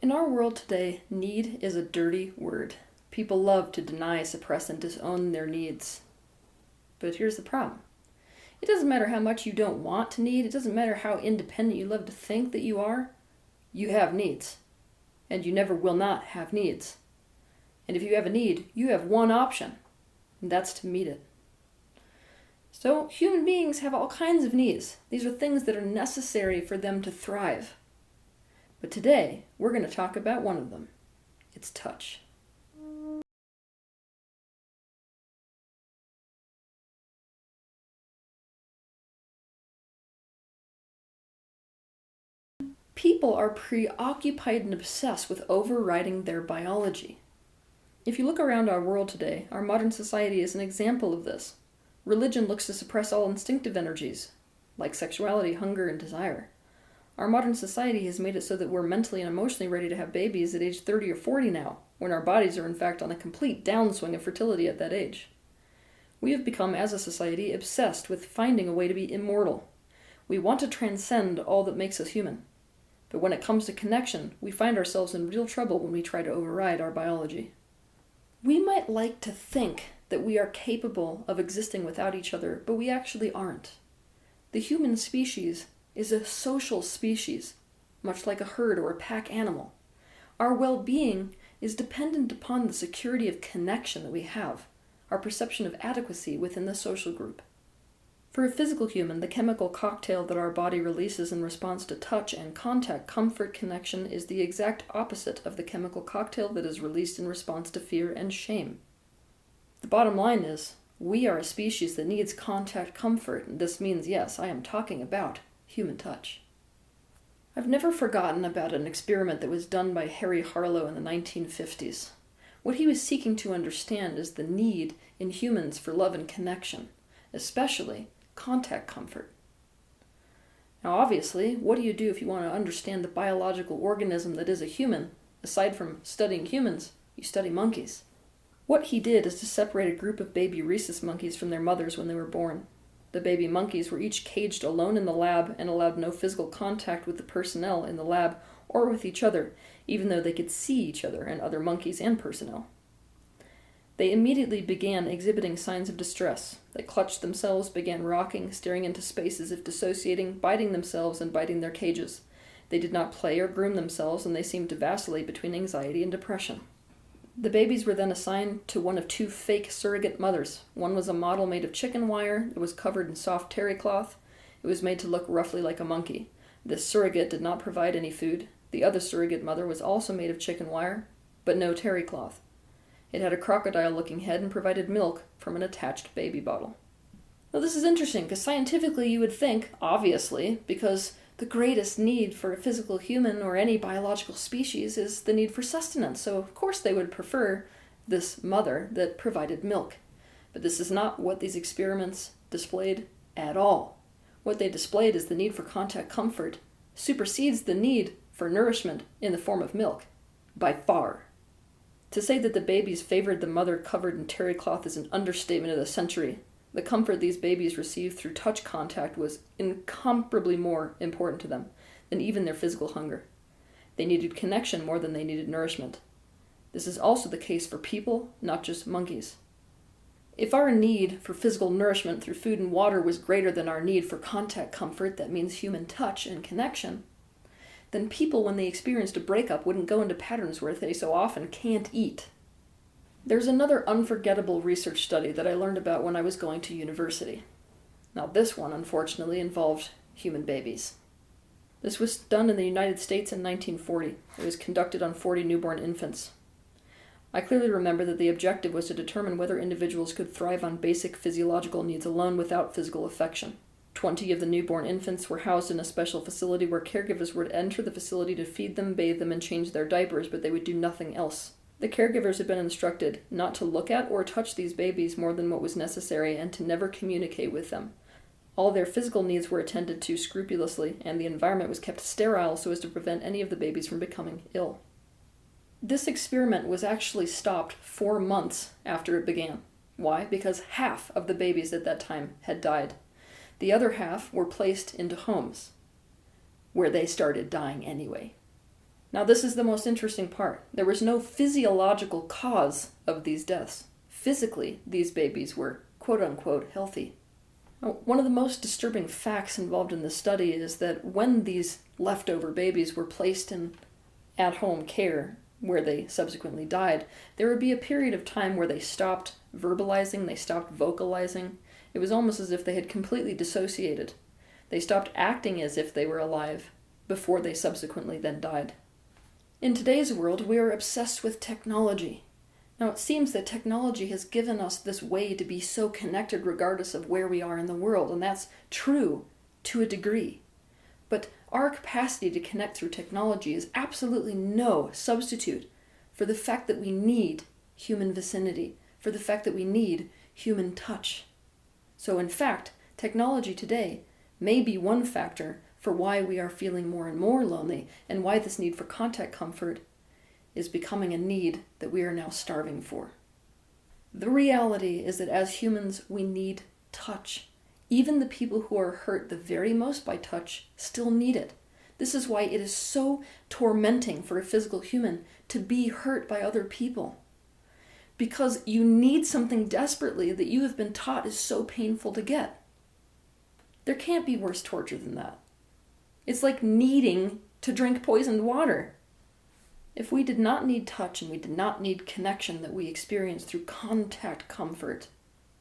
In our world today, need is a dirty word. People love to deny, suppress, and disown their needs. But here's the problem. It doesn't matter how much you don't want to need, it doesn't matter how independent you love to think that you are, you have needs. And you never will not have needs. And if you have a need, you have one option, and that's to meet it. So human beings have all kinds of needs. These are things that are necessary for them to thrive. But today, we're going to talk about one of them. It's touch. People are preoccupied and obsessed with overriding their biology. If you look around our world today, our modern society is an example of this. Religion looks to suppress all instinctive energies, like sexuality, hunger, and desire. Our modern society has made it so that we're mentally and emotionally ready to have babies at age 30 or 40 now, when our bodies are in fact on a complete downswing of fertility at that age. We have become, as a society, obsessed with finding a way to be immortal. We want to transcend all that makes us human. But when it comes to connection, we find ourselves in real trouble when we try to override our biology. We might like to think that we are capable of existing without each other, but we actually aren't. The human species is a social species, much like a herd or a pack animal. Our well-being is dependent upon the security of connection that we have, our perception of adequacy within the social group. For a physical human, the chemical cocktail that our body releases in response to touch and contact, comfort, connection, is the exact opposite of the chemical cocktail that is released in response to fear and shame. The bottom line is, we are a species that needs contact, comfort, and this means, yes, I am talking about human touch. I've never forgotten about an experiment that was done by Harry Harlow in the 1950s. What he was seeking to understand is the need in humans for love and connection, especially contact comfort. Now obviously, what do you do if you want to understand the biological organism that is a human? Aside from studying humans, you study monkeys. What he did is to separate a group of baby rhesus monkeys from their mothers when they were born. The baby monkeys were each caged alone in the lab and allowed no physical contact with the personnel in the lab or with each other, even though they could see each other and other monkeys and personnel. They immediately began exhibiting signs of distress. They clutched themselves, began rocking, staring into space as if dissociating, biting themselves and biting their cages. They did not play or groom themselves, and they seemed to vacillate between anxiety and depression. The babies were then assigned to one of two fake surrogate mothers. One was a model made of chicken wire that was covered in soft terry cloth. It was made to look roughly like a monkey. This surrogate did not provide any food. The other surrogate mother was also made of chicken wire, but no terry cloth. It had a crocodile-looking head and provided milk from an attached baby bottle. Now this is interesting, because scientifically you would think, obviously, because the greatest need for a physical human or any biological species is the need for sustenance, so of course they would prefer this mother that provided milk. But this is not what these experiments displayed at all. What they displayed is the need for contact comfort supersedes the need for nourishment in the form of milk, by far. To say that the babies favored the mother covered in terry cloth is an understatement of the century. The comfort these babies received through touch contact was incomparably more important to them than even their physical hunger. They needed connection more than they needed nourishment. This is also the case for people, not just monkeys. If our need for physical nourishment through food and water was greater than our need for contact comfort, that means human touch and connection, then people, when they experienced a breakup, wouldn't go into patterns where they so often can't eat. There's another unforgettable research study that I learned about when I was going to university. Now this one, unfortunately, involved human babies. This was done in the United States in 1940. It was conducted on 40 newborn infants. I clearly remember that the objective was to determine whether individuals could thrive on basic physiological needs alone without physical affection. 20 of the newborn infants were housed in a special facility where caregivers would enter the facility to feed them, bathe them, and change their diapers, but they would do nothing else. The caregivers had been instructed not to look at or touch these babies more than what was necessary and to never communicate with them. All their physical needs were attended to scrupulously, and the environment was kept sterile so as to prevent any of the babies from becoming ill. This experiment was actually stopped 4 months after it began. Why? Because half of the babies at that time had died. The other half were placed into homes, where they started dying anyway. Now, this is the most interesting part. There was no physiological cause of these deaths. Physically, these babies were quote-unquote healthy. Now, one of the most disturbing facts involved in this study is that when these leftover babies were placed in at-home care, where they subsequently died, there would be a period of time where they stopped verbalizing, they stopped vocalizing. It was almost as if they had completely dissociated. They stopped acting as if they were alive before they subsequently then died. In today's world, we are obsessed with technology. Now, it seems that technology has given us this way to be so connected regardless of where we are in the world, and that's true to a degree. But our capacity to connect through technology is absolutely no substitute for the fact that we need human vicinity, for the fact that we need human touch. So in fact, technology today may be one factor for why we are feeling more and more lonely, and why this need for contact comfort is becoming a need that we are now starving for. The reality is that as humans, we need touch. Even the people who are hurt the very most by touch still need it. This is why it is so tormenting for a physical human to be hurt by other people. Because you need something desperately that you have been taught is so painful to get. There can't be worse torture than that. It's like needing to drink poisoned water. If we did not need touch and we did not need connection that we experience through contact comfort,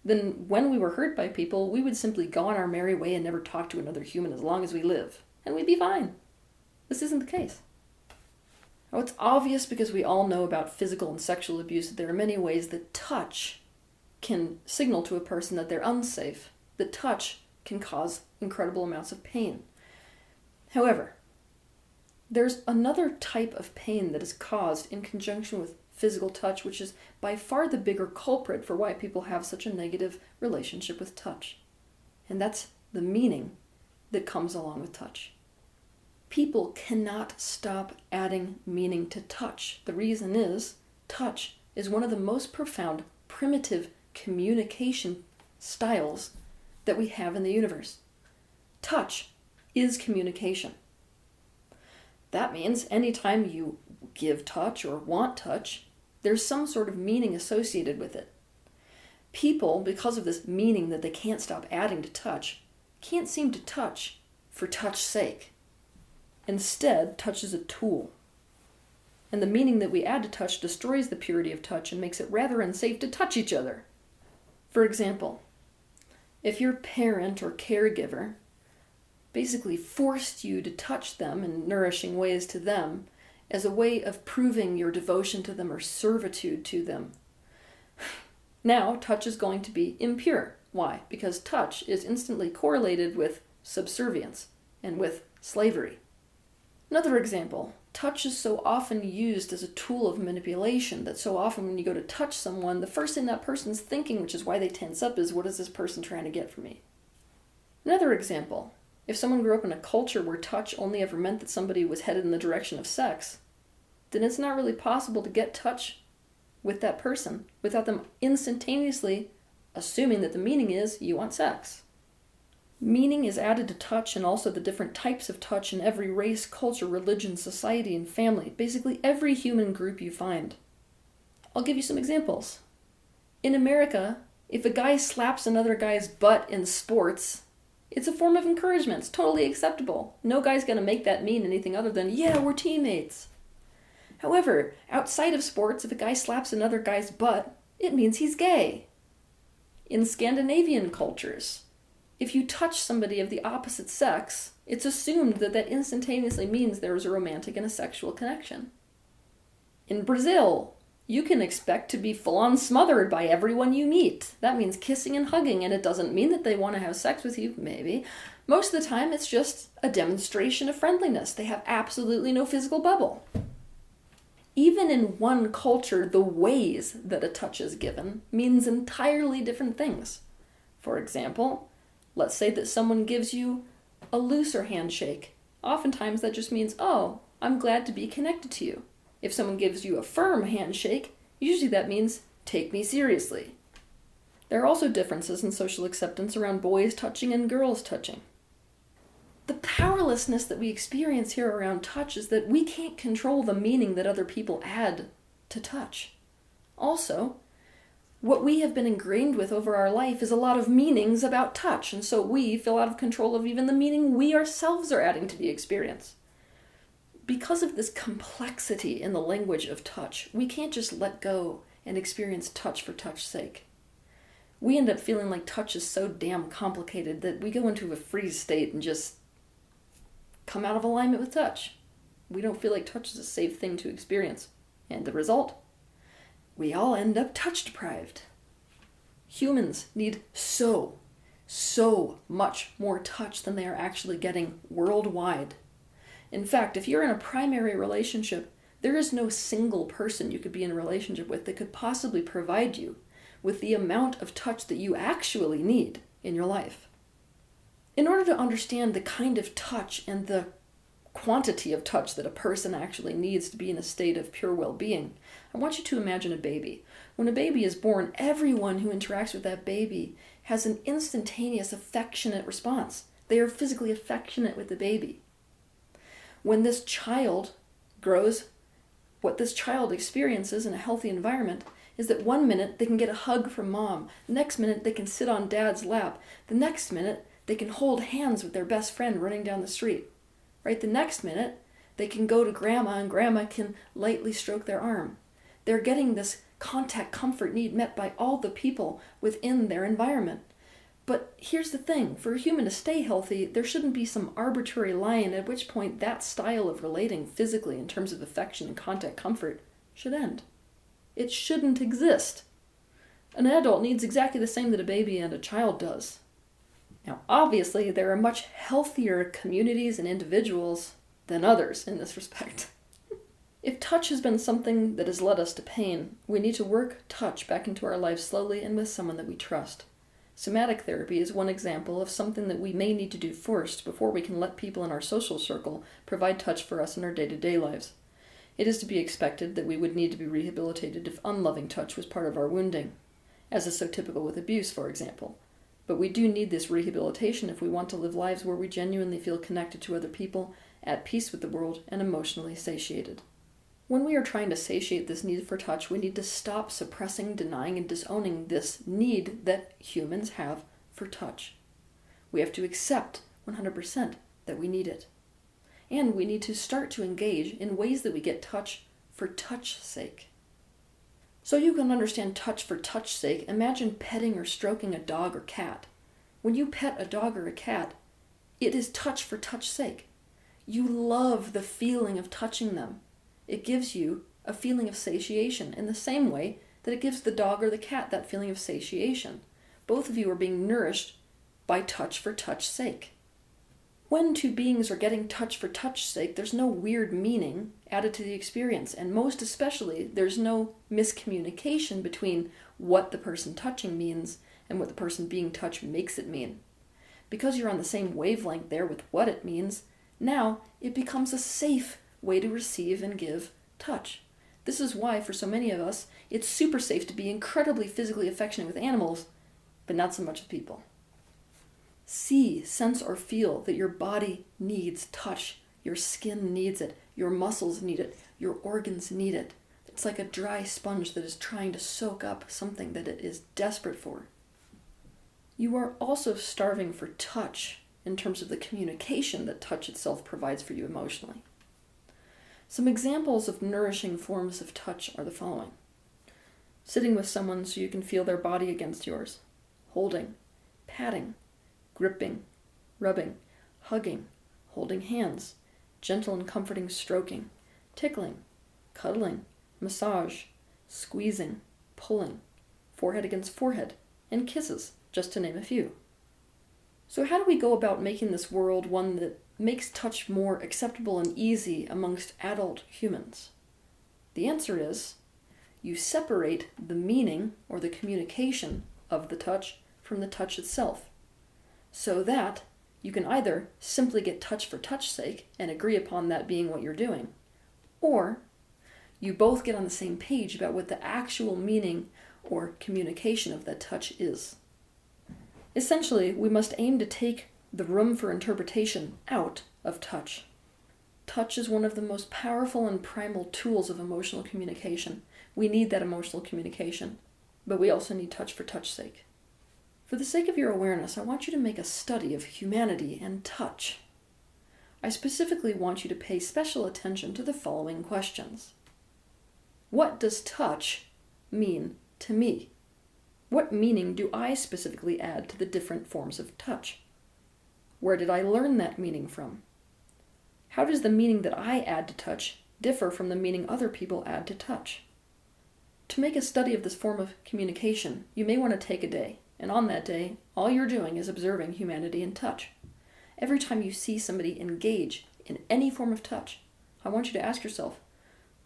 then when we were hurt by people, we would simply go on our merry way and never talk to another human as long as we live, and we'd be fine. This isn't the case. Now, it's obvious because we all know about physical and sexual abuse that there are many ways that touch can signal to a person that they're unsafe, that touch can cause incredible amounts of pain. However, there's another type of pain that is caused in conjunction with physical touch, which is by far the bigger culprit for why people have such a negative relationship with touch. And that's the meaning that comes along with touch. People cannot stop adding meaning to touch. The reason is, touch is one of the most profound, primitive communication styles that we have in the universe. Touch is communication. That means anytime you give touch or want touch, there's some sort of meaning associated with it. People, because of this meaning that they can't stop adding to touch, can't seem to touch for touch's sake. Instead, touch is a tool. And the meaning that we add to touch destroys the purity of touch and makes it rather unsafe to touch each other. For example, if your parent or caregiver basically forced you to touch them in nourishing ways to them as a way of proving your devotion to them or servitude to them, now touch is going to be impure. Why? Because touch is instantly correlated with subservience and with slavery. Another example, touch is so often used as a tool of manipulation that so often when you go to touch someone, the first thing that person's thinking, which is why they tense up, is what is this person trying to get from me? Another example, if someone grew up in a culture where touch only ever meant that somebody was headed in the direction of sex, then it's not really possible to get touch with that person without them instantaneously assuming that the meaning is you want sex. Meaning is added to touch and also the different types of touch in every race, culture, religion, society, and family. Basically every human group you find. I'll give you some examples. In America, if a guy slaps another guy's butt in sports, it's a form of encouragement. It's totally acceptable. No guy's going to make that mean anything other than, yeah, we're teammates. However, outside of sports, if a guy slaps another guy's butt, it means he's gay. In Scandinavian cultures, if you touch somebody of the opposite sex, it's assumed that that instantaneously means there is a romantic and a sexual connection. In Brazil, you can expect to be full-on smothered by everyone you meet. That means kissing and hugging, and it doesn't mean that they want to have sex with you, maybe. Most of the time, it's just a demonstration of friendliness. They have absolutely no physical bubble. Even in one culture, the ways that a touch is given means entirely different things. For example, let's say that someone gives you a looser handshake. Oftentimes that just means, oh, I'm glad to be connected to you. If someone gives you a firm handshake, usually that means, take me seriously. There are also differences in social acceptance around boys touching and girls touching. The The powerlessness that we experience here around touch is that we can't control the meaning that other people add to touch. Also, what we have been ingrained with over our life is a lot of meanings about touch, and so we feel out of control of even the meaning we ourselves are adding to the experience. Because of this complexity in the language of touch, we can't just let go and experience touch for touch's sake. We end up feeling like touch is so damn complicated that we go into a freeze state and just come out of alignment with touch. We don't feel like touch is a safe thing to experience. And the result? We all end up touch deprived. Humans need so much more touch than they are actually getting worldwide. In fact, if you're in a primary relationship, there is no single person you could be in a relationship with that could possibly provide you with the amount of touch that you actually need in your life. In order to understand the kind of touch and the quantity of touch that a person actually needs to be in a state of pure well-being, I want you to imagine a baby. When a baby is born, everyone who interacts with that baby has an instantaneous, affectionate response. They are physically affectionate with the baby. When this child grows, what this child experiences in a healthy environment is that one minute they can get a hug from mom, the next minute they can sit on dad's lap, the next minute they can hold hands with their best friend running down the street. Right? The next minute, they can go to grandma and grandma can lightly stroke their arm. They're getting this contact comfort need met by all the people within their environment. But here's the thing, for a human to stay healthy, there shouldn't be some arbitrary line at which point that style of relating physically in terms of affection and contact comfort should end. It shouldn't exist. An adult needs exactly the same that a baby and a child does. Now, obviously, there are much healthier communities and individuals than others in this respect. If touch has been something that has led us to pain, we need to work touch back into our lives slowly and with someone that we trust. Somatic therapy is one example of something that we may need to do first before we can let people in our social circle provide touch for us in our day-to-day lives. It is to be expected that we would need to be rehabilitated if unloving touch was part of our wounding, as is so typical with abuse, for example. But we do need this rehabilitation if we want to live lives where we genuinely feel connected to other people, at peace with the world, and emotionally satiated. When we are trying to satiate this need for touch, we need to stop suppressing, denying, and disowning this need that humans have for touch. We have to accept 100% that we need it. And we need to start to engage in ways that we get touch for touch's sake. So you can understand touch for touch's sake, imagine petting or stroking a dog or cat. When you pet a dog or a cat, it is touch for touch's sake. You love the feeling of touching them. It gives you a feeling of satiation in the same way that it gives the dog or the cat that feeling of satiation. Both of you are being nourished by touch for touch's sake. When two beings are getting touch for touch's sake, there's no weird meaning added to the experience, and most especially, there's no miscommunication between what the person touching means and what the person being touched makes it mean. Because you're on the same wavelength there with what it means, now it becomes a safe way to receive and give touch. This is why, for so many of us, it's super safe to be incredibly physically affectionate with animals, but not so much with people. See, sense, or feel that your body needs touch. Your skin needs it. Your muscles need it. Your organs need it. It's like a dry sponge that is trying to soak up something that it is desperate for. You are also starving for touch in terms of the communication that touch itself provides for you emotionally. Some examples of nourishing forms of touch are the following. Sitting with someone so you can feel their body against yours. Holding, patting, gripping, rubbing, hugging, holding hands, gentle and comforting stroking, tickling, cuddling, massage, squeezing, pulling, forehead against forehead, and kisses, just to name a few. So how do we go about making this world one that makes touch more acceptable and easy amongst adult humans? The answer is, you separate the meaning or the communication of the touch from the touch itself, so that you can either simply get touch for touch's sake and agree upon that being what you're doing, or you both get on the same page about what the actual meaning or communication of that touch is. Essentially, we must aim to take the room for interpretation out of touch. Touch is one of the most powerful and primal tools of emotional communication. We need that emotional communication, but we also need touch for touch's sake. For the sake of your awareness, I want you to make a study of humanity and touch. I specifically want you to pay special attention to the following questions. What does touch mean to me? What meaning do I specifically add to the different forms of touch? Where did I learn that meaning from? How does the meaning that I add to touch differ from the meaning other people add to touch? To make a study of this form of communication, you may want to take a day, and on that day, all you're doing is observing humanity and touch. Every time you see somebody engage in any form of touch, I want you to ask yourself,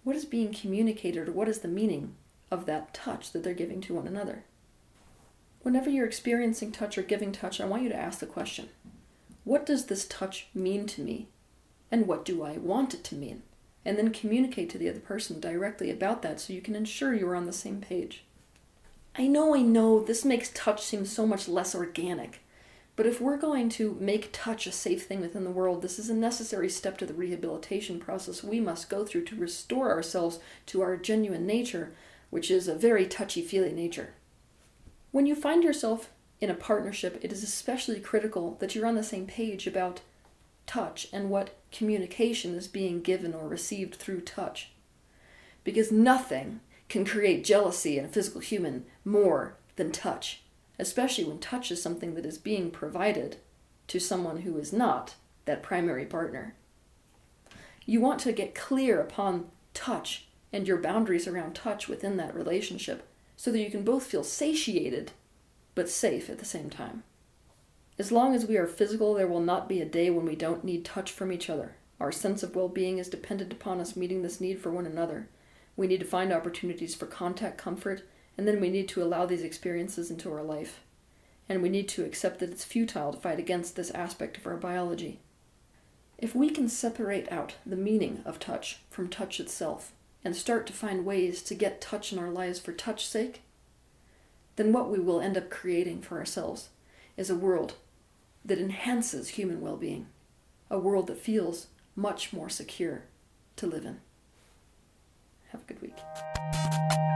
what is being communicated, or what is the meaning of that touch that they're giving to one another? Whenever you're experiencing touch or giving touch, I want you to ask the question, what does this touch mean to me? And what do I want it to mean? And then communicate to the other person directly about that so you can ensure you are on the same page. I know, this makes touch seem so much less organic. But if we're going to make touch a safe thing within the world, this is a necessary step to the rehabilitation process we must go through to restore ourselves to our genuine nature, which is a very touchy-feely nature. When you find yourself in a partnership, it is especially critical that you're on the same page about touch and what communication is being given or received through touch. Because nothing can create jealousy in a physical human more than touch, especially when touch is something that is being provided to someone who is not that primary partner. You want to get clear upon touch and your boundaries around touch within that relationship so that you can both feel satiated but safe at the same time. As long as we are physical, there will not be a day when we don't need touch from each other. Our sense of well-being is dependent upon us meeting this need for one another. We need to find opportunities for contact, comfort, and then we need to allow these experiences into our life. And we need to accept that it's futile to fight against this aspect of our biology. If we can separate out the meaning of touch from touch itself, and start to find ways to get touch in our lives for touch's sake, then what we will end up creating for ourselves is a world that enhances human well-being, a world that feels much more secure to live in. Have a good week.